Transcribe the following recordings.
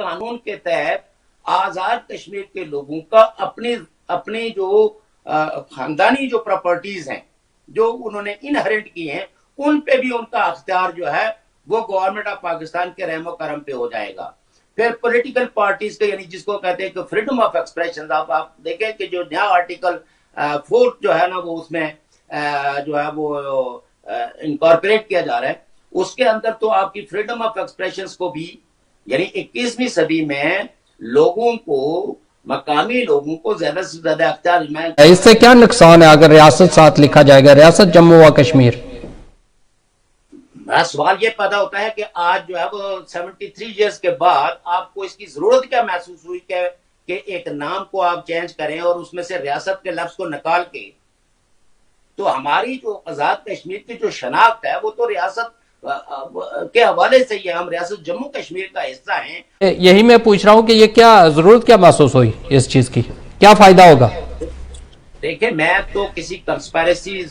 कानून के तहत आजाद कश्मीर के लोगों का अपने अपने जो खानदानी जो प्रॉपर्टीज हैं जो उन्होंने इनहेरिट की हैं उन पे भी उनका अख्तियार जो है वो गवर्नमेंट ऑफ पाकिस्तान के रहमो करम पे हो जाएगा। फिर पॉलिटिकल पार्टीज के यानी जिसको कहते हैं कि फ्रीडम ऑफ एक्सप्रेशन, आप देखें कि जो नया आर्टिकल 4 जो है ना वो उसमें जो है वो इनकॉर्पोरेट किया जा रहा है, उसके अंदर तो आपकी फ्रीडम ऑफ एक्सप्रेशन को भी यानी 21वीं सदी में लोगों को मकामी लोगों को ज्यादा से ज्यादा अख्तियार। इससे क्या नुकसान है अगर रियासत साथ लिखा जाएगा, रियासत जम्मू व कश्मीर? सवाल ये पैदा होता है कि आज जो है वो 73 इयर्स के बाद आपको इसकी जरूरत क्या महसूस हुई कि एक नाम को आप चेंज करें और उसमें से रियासत के लफ्ज को निकाल के। तो हमारी जो आजाद कश्मीर की जो शनाख्त है वो तो रियासत के हवाले से ही है, हम रियासत जम्मू कश्मीर का हिस्सा हैं। यही मैं पूछ रहा हूँ कि ये क्या जरूरत क्या महसूस हुई इस चीज की, क्या फायदा होगा? देखिए मैं तो किसी कंस्पिरेसी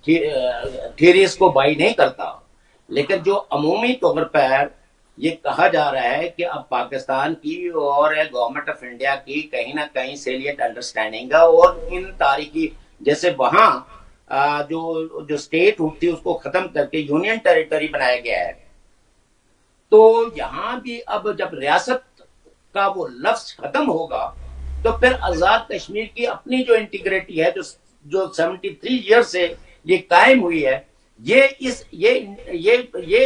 थ्योरीज को बाई नहीं करता, लेकिन जो अमूमी तौर पर ये कहा जा रहा है कि अब पाकिस्तान की और गवर्नमेंट ऑफ इंडिया की कहीं ना कहीं सेलिएंट अंडरस्टैंडिंग है और इन तारीखी जैसे वहां जो स्टेट थी उसको खत्म करके यूनियन टेरिटरी बनाया गया है, तो यहां भी अब जब रियासत का वो लफ्ज खत्म होगा तो फिर आजाद कश्मीर की अपनी जो इंटीग्रिटी है जो 73 ईयर से ये कायम हुई है, ये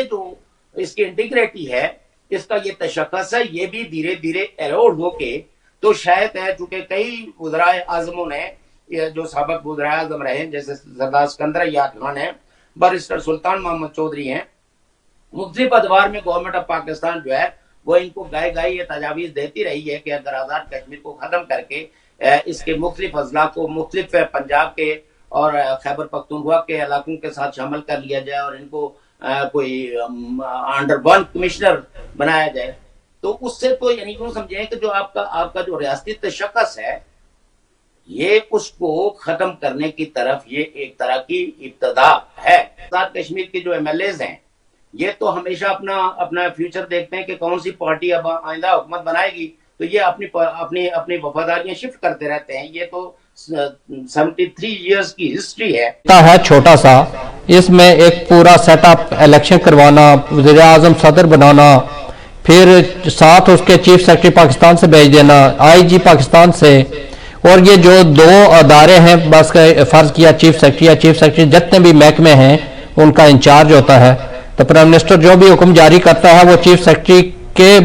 जो इसकी इंटीग्रिटी है, इसका ये तशख्खुस है, ये भी धीरे धीरे एरोड होके तो शायद है चूंकि कई वज़राए आज़मों ने जो साबिक वज़राए आज़म रहे जैसे सरदार सिकंदर याद खान है, बैरिस्टर सुल्तान मोहम्मद चौधरी हैं, मुख्तलिफ अदवार में गवर्नमेंट ऑफ पाकिस्तान जो है वो इनको गाय ये तजावीज देती रही है कि अगर आजाद कश्मीर को खत्म करके इसके मुख्तलिफ अजला को मुख्तलिफ पंजाब के और खैबर पख्तूनख्वा के इलाकों के साथ शामिल कर लिया जाए और इनको कोई अंडर वन कमिश्नर बनाया जाए, तो उससे तो यानी क्यों समझे कि जो आपका जो रियासती तशक्कुस है ये उसको खत्म करने की तरफ ये एक तरह की इब्तदा है। आजाद कश्मीर के जो एमएलएज हैं ये तो हमेशा अपना फ्यूचर देखते हैं कि कौन सी पार्टी अब आइंदा हुकूमत बनाएगी, तो ये अपनी वफादारियां शिफ्ट करते रहते हैं। ये तो 73 इयर्स की हिस्ट्री है छोटा सा, इसमें एक पूरा सेटअप इलेक्शन करवाना, वज़ीर आज़म सदर बनाना, फिर साथ उसके चीफ सेक्रेटरी पाकिस्तान से भेज देना, आईजी पाकिस्तान से, और ये जो 2 अदारे हैं बस फर्ज किया चीफ सेक्रेटरी जितने भी महकमे हैं उनका इंचार्ज होता है, तो प्राइम मिनिस्टर जो भी हुक्म जारी करता है वो चीफ सेक्रेटरी के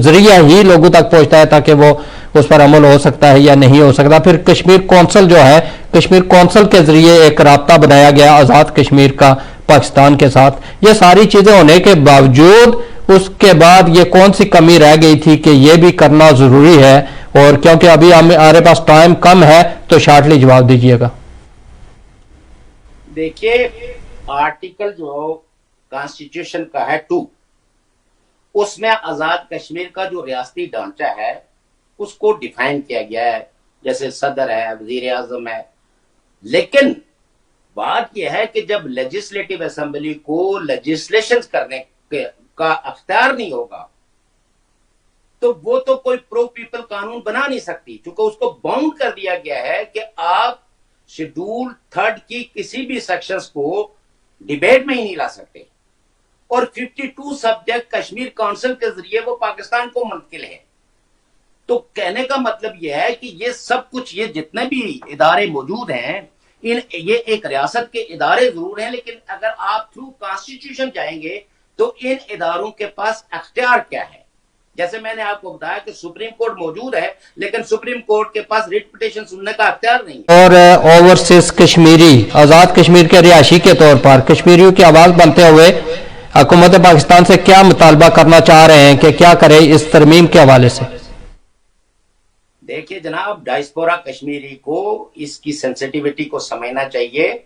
जरिए ही लोगों तक पहुंचता है ताकि वो उस पर अमल हो सकता है या नहीं हो सकता। फिर कश्मीर कौंसिल जो है, कश्मीर कौंसिल के जरिए एक राब्ता बनाया गया आजाद कश्मीर का पाकिस्तान के साथ। ये सारी चीजें होने के बावजूद उसके बाद ये कौन सी कमी रह गई थी कि ये भी करना जरूरी है? और क्योंकि अभी हमारे पास टाइम कम है तो शार्टली जवाब दीजिएगा। देखिए आर्टिकल जो कॉन्स्टिट्यूशन का है 2, उसमें आजाद कश्मीर का जो रियासती ढांचा है उसको डिफाइन किया गया है, जैसे सदर है, वजीर आजम है, लेकिन बात यह है कि जब लेजिस्लेटिव असेंबली को लेजिस्लेशन करने का अख्तियार नहीं होगा तो वो तो कोई प्रो पीपल कानून बना नहीं सकती, क्योंकि उसको बाउंड कर दिया गया है कि आप शेड्यूल 3 की किसी भी सेक्शंस को डिबेट में ही नहीं ला सकते। और 52 सब्जेक्ट कश्मीर काउंसिल के जरिए वो पाकिस्तान को मुंतकिल है। तो कहने का मतलब यह है कि ये सब कुछ, ये जितने भी इदारे मौजूद हैं, ये एक रियासत के इदारे जरूर हैं, लेकिन अगर आप थ्रू कॉन्स्टिट्यूशन जाएंगे तो इन इदारों के पास अख्तियार क्या है। जैसे मैंने आपको बताया कि सुप्रीम कोर्ट मौजूद है, लेकिन सुप्रीम कोर्ट के पास रिट पिटीशन सुनने का अख्तियार नहीं है। और ओवरसीज कश्मीरी, आजाद कश्मीर के रिहायशी के तौर पर कश्मीरियों की आवाज बनते हुए हुकूमत पाकिस्तान से क्या मुतालबा करना चाह रहे हैं कि क्या करे इस तरमीम के हवाले से? देखिए जनाब, डायस्पोरा कश्मीरी को इसकी सेंसिटिविटी को समझना चाहिए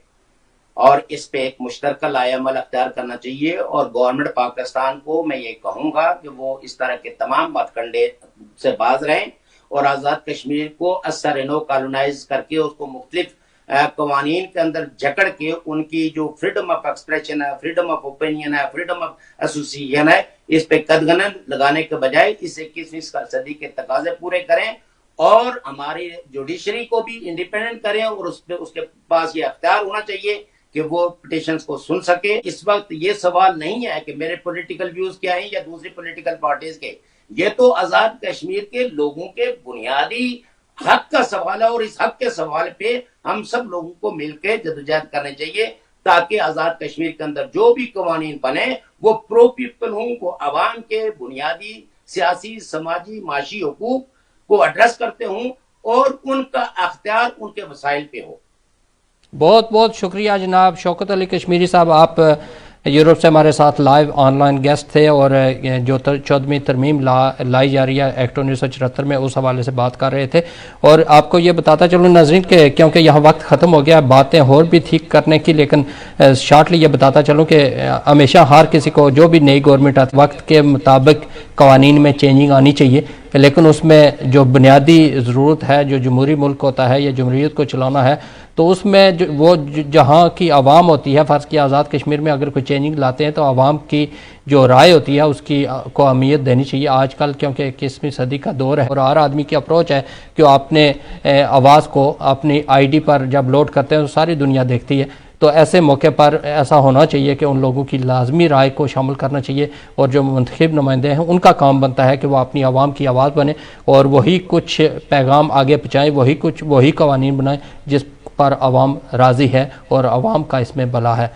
और इस पे एक मुश्तरका लाएअमल अख्तियार करना चाहिए। और गवर्नमेंट पाकिस्तान को मैं ये कहूंगा कि वो इस तरह के तमाम मतकंडे से बाज रहें और आजाद कश्मीर को असर नो कॉलोनाइज करके उसको मुख्तलिफ कवानीन के अंदर जकड़ के उनकी जो फ्रीडम ऑफ एक्सप्रेशन है, फ्रीडम ऑफ ओपिनियन है, फ्रीडम ऑफ एसोसिएशन है, इस पे कदगन लगाने के बजाय इस 21वीं सदी के तकाजे पूरे करें और हमारी जुडिशरी को भी इंडिपेंडेंट करें और उसके पास ये अख्तियार होना चाहिए कि वो पिटिशंस को सुन सके। इस वक्त ये सवाल नहीं है कि मेरे पॉलिटिकल व्यूज क्या हैं या दूसरी पॉलिटिकल पार्टीज के, ये तो आजाद कश्मीर के लोगों के बुनियादी हक का सवाल है और इस हक के सवाल पे हम सब लोगों को मिलकर जदोजहद करनी चाहिए ताकि आजाद कश्मीर के अंदर जो भी कवानीन बने वो प्रो पीपल हों, वो अवाम के बुनियादी सियासी, समाजी, माशी हुकूक को एड्रेस करते हों और उनका अख्तियार उनके वसाइल पे हो। बहुत बहुत शुक्रिया जनाब शौकत अली कश्मीरी साहब, आप यूरोप से हमारे साथ लाइव ऑनलाइन गेस्ट थे और जो 14वीं तरमीम लाई जा रही है एक्ट 1974 में, उस हवाले से बात कर रहे थे। और आपको ये बताता चलूँ नाज़रीन के, क्योंकि यहाँ वक्त ख़त्म हो गया, बातें और भी ठीक करने की, लेकिन शॉर्टली ये बताता चलूँ कि हमेशा हर किसी को जो भी नई गवर्नमेंट आती वक्त के मुताबिक कवानीन में चेंजिंग आनी चाहिए, लेकिन उसमें जो बुनियादी ज़रूरत है, जो जमहूरी मुल्क होता है या जमहूरियत को चलाना है, तो उसमें वो जहाँ की आवाम होती है, फ़र्ज़ की आज़ाद कश्मीर में अगर कोई चेंजिंग लाते हैं तो आवाम की जो राय होती है उसकी को अहमियत देनी चाहिए आजकल, क्योंकि 21वीं सदी का दौर है और हर आदमी की अप्रोच है कि वो अपने आवाज़ को अपनी आईडी पर जब लोड करते हैं तो सारी दुनिया देखती है। तो ऐसे मौके पर ऐसा होना चाहिए कि उन लोगों की लाजमी राय को शामिल करना चाहिए और जो मुंतखब नुमाइंदे हैं उनका काम बनता है कि वो अपनी आवाम की आवाज़ बने और वही कुछ पैगाम आगे पहुँचाएँ, वही कवानीन बनाएँ जिस पर आवाम राज़ी है और आवाम का इसमें भला है।